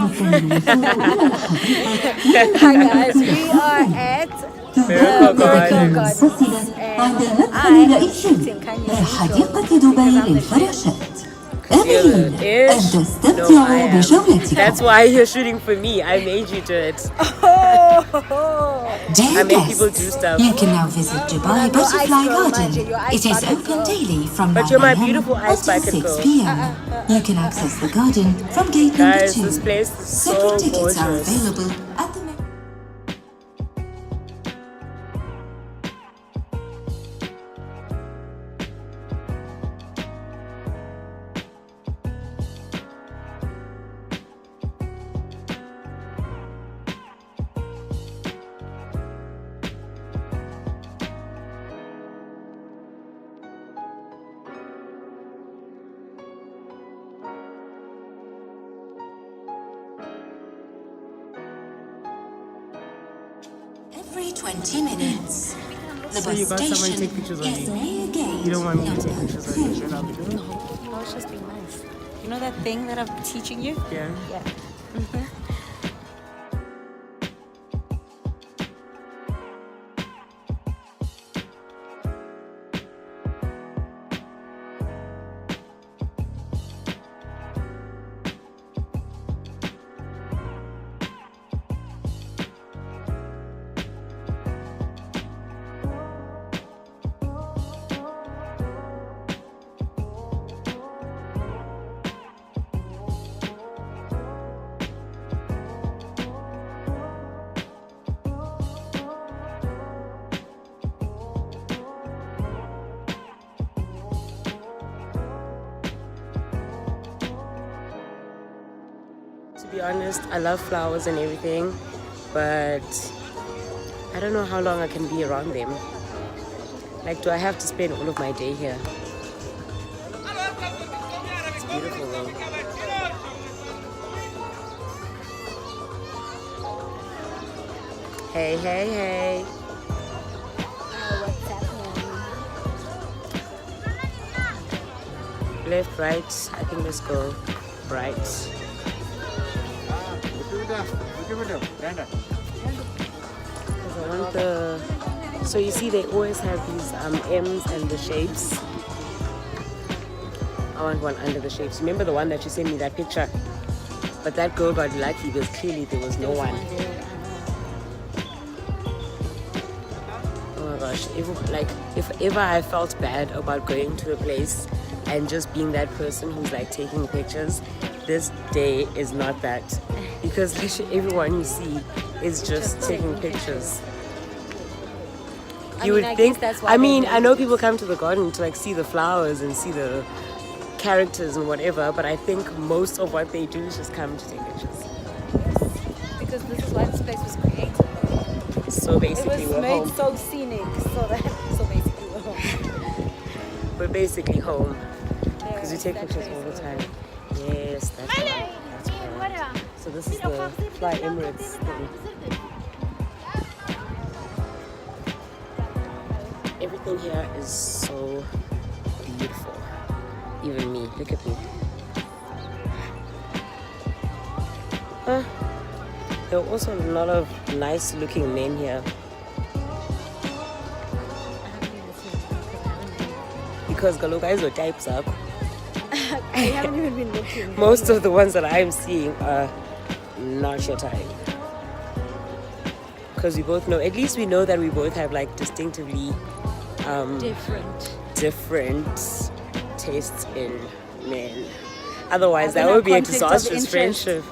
Hi guys, we are at Miracle Miracle Gardens. Gardens and I am shooting Khanyi because I'm the chef. You're the ish? No, I am. That's why you're shooting for me. I made you do it. I make people do stuff. You can now visit Dubai Butterfly Garden. It is open daily from But 9 you're my a.m. beautiful ice until bucket 6 girl. p.m. You can access the garden from gate number Guys, 2. this place is so Separate tickets are gorgeous. available at the Every 20 minutes. The So bus you got someone to station take pictures of is you? near gate You don't want me to take number pictures of 2. you, should I do? I was just being nice. You know that thing that I'm teaching you? Yeah. Yeah. To be honest, I love flowers and everything, but I don't know how long I can be around them. Like, do I have to spend all of my day here? It's beautiful though. Hey, hey, hey. What's happening? Left, right. I think let's go right. Because I want the... So you see, they always have these M's and the shapes. I want one under the shapes. Remember the one that you sent me that picture? But that girl got lucky because clearly there was no one. Oh my gosh, if ever I felt bad about going to a place and just being that person who's like taking pictures, this day is not that. Because literally everyone you see is just taking pictures. You would think, I mean, I know people come to the garden to like see the flowers and see the characters and whatever, but I think most of what they do is just come to take pictures. Because this is why this place was created. So basically It was we're made home. so scenic, so basically we're home. We're basically home. Because we Yes, take that pictures place all the is time. Yes, that's right. That's right. So this is the Fly Emirates thing. Everything here is so beautiful. Even me, look at me. There are also a lot of nice looking men here. Because Galoka is what types up. I haven't even been looking. Most of the ones that I'm seeing are not your type. Because we both know, at least we know that we both have like distinctively different tastes in men. Otherwise, that would be a disastrous friendship.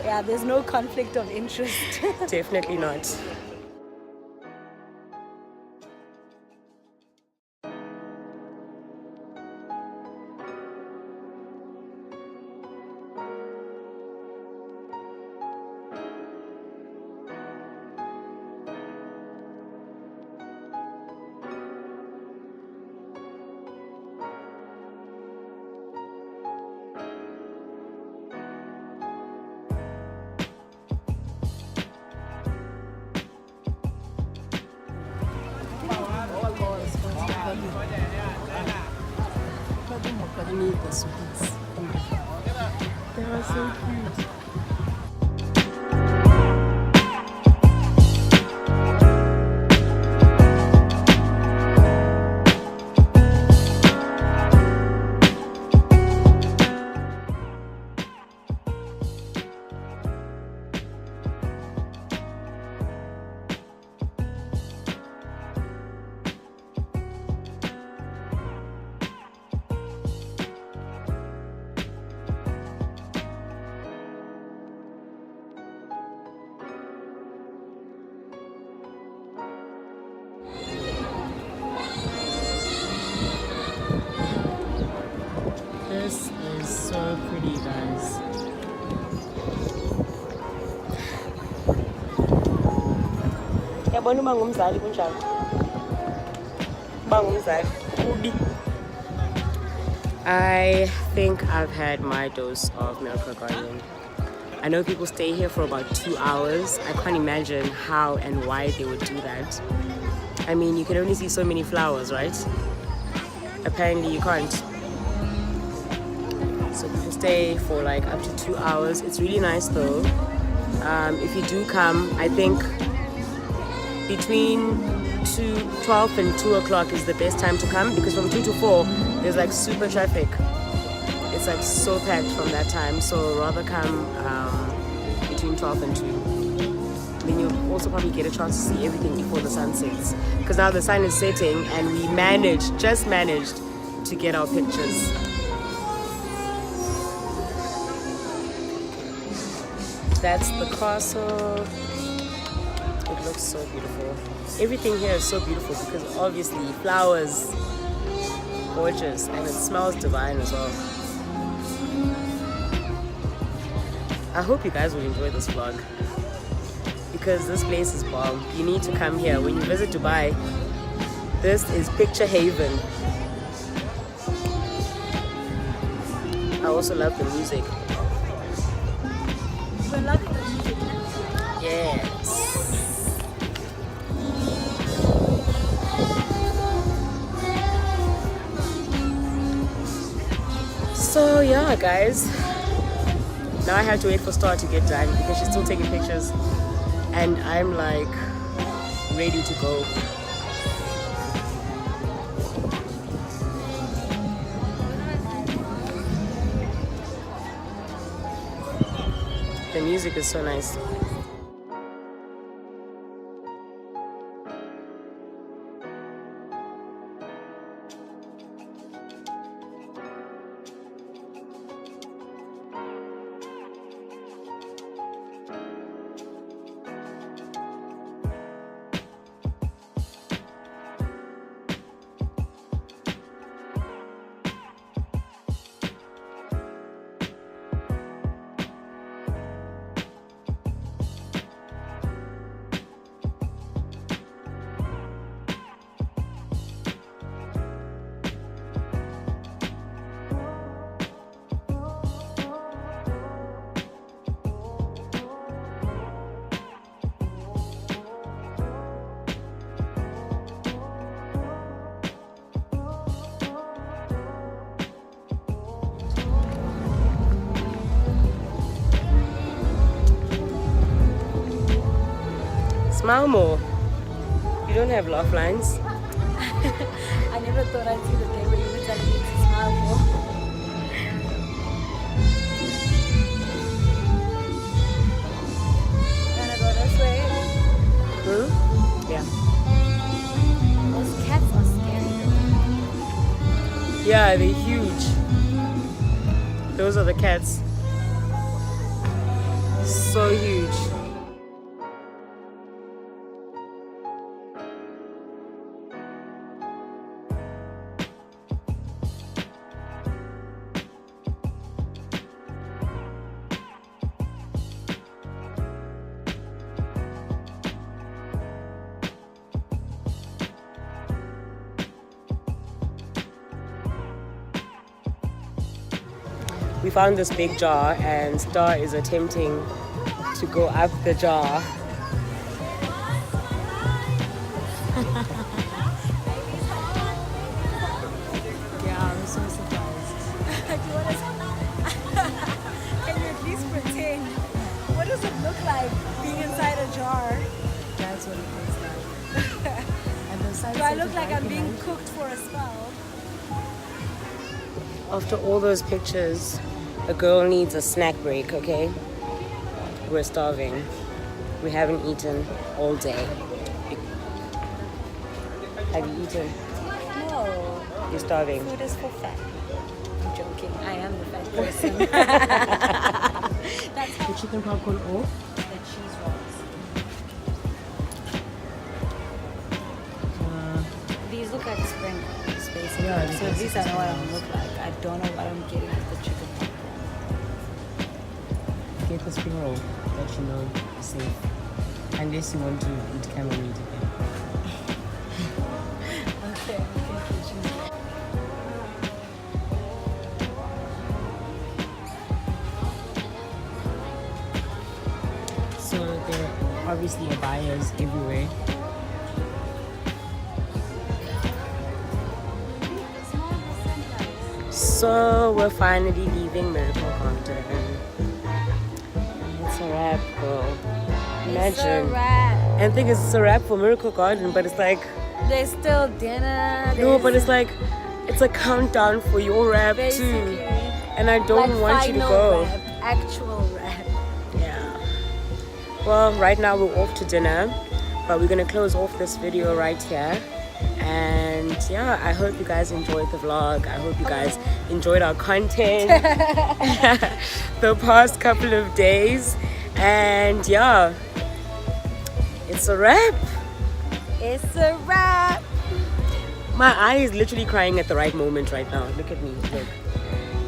Yeah, there's no conflict of interest. Definitely not. I need the sweets. They are so cute. Uyabona uma ngumzali kunjani? Uba ngumzali kubi. I think I've had my dose of miracle garden. I know people stay here for about 2 hours. I can't imagine how and why they would do that. I mean, you can only see so many flowers, right? Apparently you can't. So people stay for like up to 2 hours. It's really nice though. If you do come, I think between 12 and 2 o'clock is the best time to come, because from 2 to 4 there's like super traffic. It's like so packed from that time, so rather come between 12 and 2. Then you'll also probably get a chance to see everything before the sun sets, because now the sun is setting and we just managed to get our pictures. That's the castle. It looks so beautiful. Everything here is so beautiful because obviously flowers, gorgeous, and it smells divine as well. I hope you guys will enjoy this vlog because this place is bomb. You need to come here. When you visit Dubai, this is picture haven. I also love the music. We're loving the music. Yes. So yeah, guys. Now I have to wait for Star to get done because she's still taking pictures, and I'm like ready to go. The music is so nice. Smile more. You don't have laugh lines. I never thought I'd see the day where you were telling me to smile more. Wanna go this way? Yeah. Those cats are scary. Yeah, they're huge. Those are the cats. So huge. We found this big jar and Star is attempting to go up the jar. Yeah, I'm so surprised. Can you at least pretend? What does it look like being inside a jar? That's what it looks like. And the sides Do I of look the like I'm bike being behind. cooked for a spell? After all those pictures, a girl needs a snack break, okay? We're starving. We haven't eaten all day. Have you eaten? No. You're starving. Food is for fat. I'm joking. I am the fat person. That's how The chicken popcorn or? the cheese rolls. These look like spring rolls, basically. Yeah, so at least I know what I look like. I don't know what I'm getting with the chicken popcorn. Get the spring roll that you know is safe. Unless you want to eat camel meat again. Okay. So there obviously are buyers everywhere. So we're finally leaving Miracle Garden. It's a wrap, girl. Imagine. It's a wrap. And the thing is, it's a wrap for Miracle Garden, but it's like, There's still dinner. no, but it's like, it's a countdown for your wrap too. basically And I don't like want you to final go. wrap, actual wrap. Yeah. Well, right now we're off to dinner, but we're gonna close off this video right here. And yeah, I hope you guys enjoyed the vlog. I hope you guys enjoyed our content the past couple of days. And yeah, it's a wrap. It's a wrap. My eye is literally crying at the right moment right now. Look at me. Look.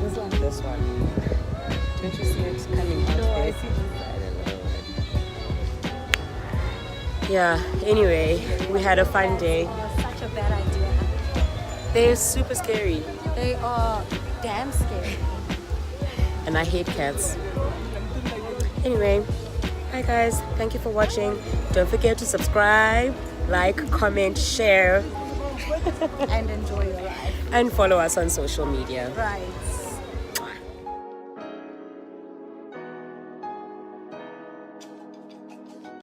This one. This one. Don't you see it coming out No, I there? see this side alone. Yeah, anyway, we had a fun day. It was such a bad idea. They're super scary. They are damn scary. And I hate cats. Anyway, hi guys, thank you for watching. Don't forget to subscribe, like, comment, share, And enjoy your life. and follow us on social media. Right.